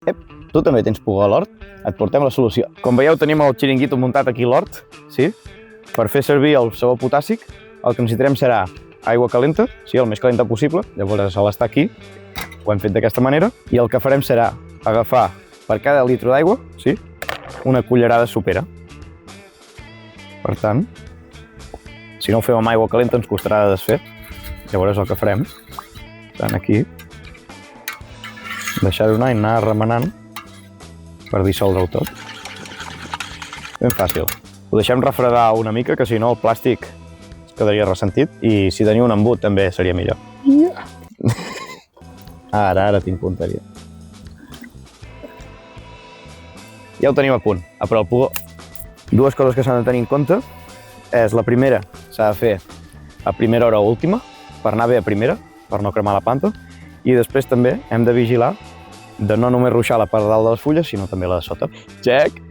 Tu també tens pugó a l'hort? Et portem la solució. Com veieu, tenim el xiringuito muntat aquí a l'hort, sí? Per fer servir el sabó potàssic, el que necessitarem serà aigua calenta, sí, el més calenta possible, llavors el sal està aquí, ho hem fet d'aquesta manera, i el que farem serà agafar per cada litre d'aigua, sí, una cullerada sopera. Per tant, si no ho fem amb aigua calenta ens costarà de desfer, llavors el que farem, tant aquí, deixar-ho anar i anar remenant per dissoldre-ho tot. Ben fàcil. Ho deixem refredar una mica, que si no el plàstic es quedaria ressentit, i si teniu un embut també seria millor. Ara tinc punteria. Ja ho tenim a punt, però el pugó. Dues coses que s'han de tenir en compte és la primera, s'ha de fer a primera hora o última, per anar bé a primera, per no cremar la planta, i després també hem de vigilar de no només ruixar la part de dalt de les fulles, sinó també la de sota. Check!